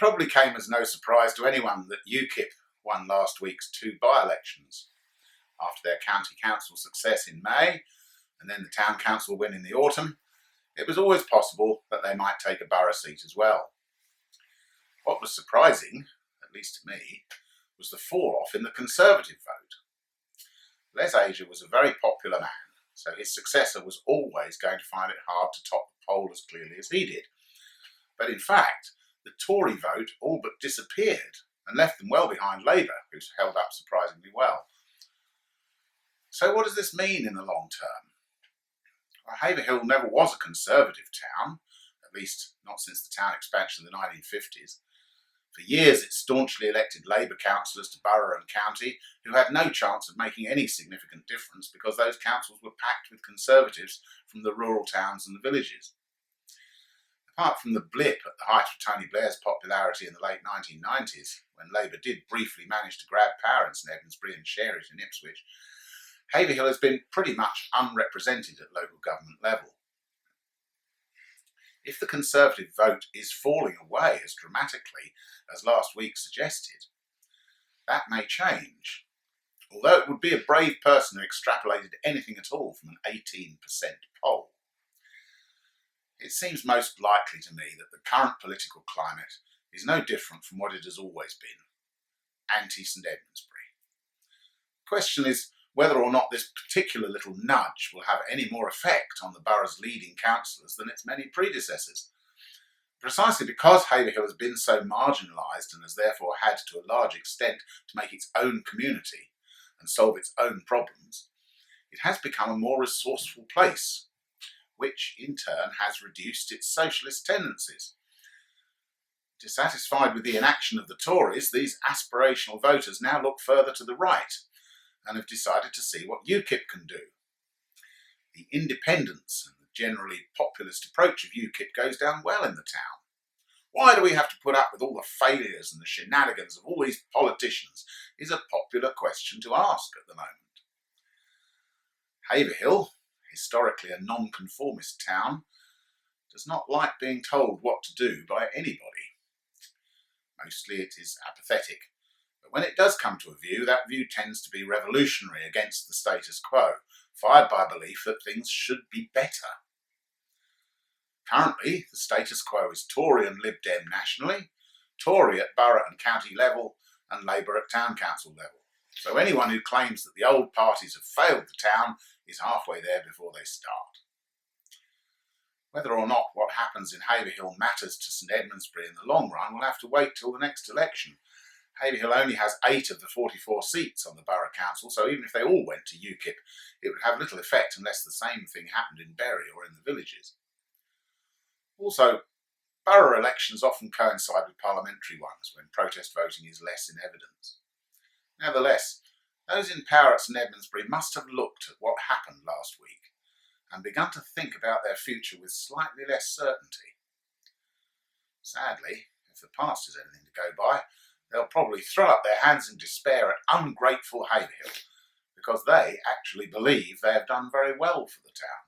probably came as no surprise to anyone that UKIP won last week's 2 by-elections. After their county council success in May, and then the town council win in the autumn, it was always possible that they might take a borough seat as well. What was surprising, at least to me, was the fall-off in the Conservative vote. Les Asia was a very popular man, so his successor was always going to find it hard to top the poll as clearly as he did. But in fact, the Tory vote all but disappeared and left them well behind Labour, who's held up surprisingly well. So what does this mean in the long term? Well, Haverhill never was a Conservative town, at least not since the town expansion in the 1950s. For years it staunchly elected Labour councillors to borough and county who had no chance of making any significant difference because those councils were packed with Conservatives from the rural towns and the villages. Apart from the blip at the height of Tony Blair's popularity in the late 1990s, when Labour did briefly manage to grab power in St Edmundsbury and share it in Ipswich, Haverhill has been pretty much unrepresented at local government level. If the Conservative vote is falling away as dramatically as last week suggested, that may change, although it would be a brave person who extrapolated anything at all from an 18% poll. It seems most likely to me that the current political climate is no different from what it has always been, anti-St Edmundsbury. The question is whether or not this particular little nudge will have any more effect on the borough's leading councillors than its many predecessors. Precisely because Haverhill has been so marginalised and has therefore had to a large extent to make its own community and solve its own problems, it has become a more resourceful place, which in turn has reduced its socialist tendencies. Dissatisfied with the inaction of the Tories, these aspirational voters now look further to the right and have decided to see what UKIP can do. The independence and the generally populist approach of UKIP goes down well in the town. Why do we have to put up with all the failures and the shenanigans of all these politicians is a popular question to ask at the moment. Haverhill, historically a non-conformist town, does not like being told what to do by anybody. Mostly it is apathetic, but when it does come to a view, that view tends to be revolutionary against the status quo, fired by a belief that things should be better. Currently, the status quo is Tory and Lib Dem nationally, Tory at borough and county level, and Labour at town council level. So anyone who claims that the old parties have failed the town is halfway there before they start. Whether or not what happens in Haverhill matters to St Edmundsbury in the long run will have to wait till the next election. Haverhill only has 8 of the 44 seats on the borough council, so even if they all went to UKIP, it would have little effect unless the same thing happened in Bury or in the villages. Also, borough elections often coincide with parliamentary ones when protest voting is less in evidence. Nevertheless, those in power at St Edmundsbury must have looked at what happened last week and begun to think about their future with slightly less certainty. Sadly, if the past is anything to go by, they'll probably throw up their hands in despair at ungrateful Haverhill because they actually believe they have done very well for the town.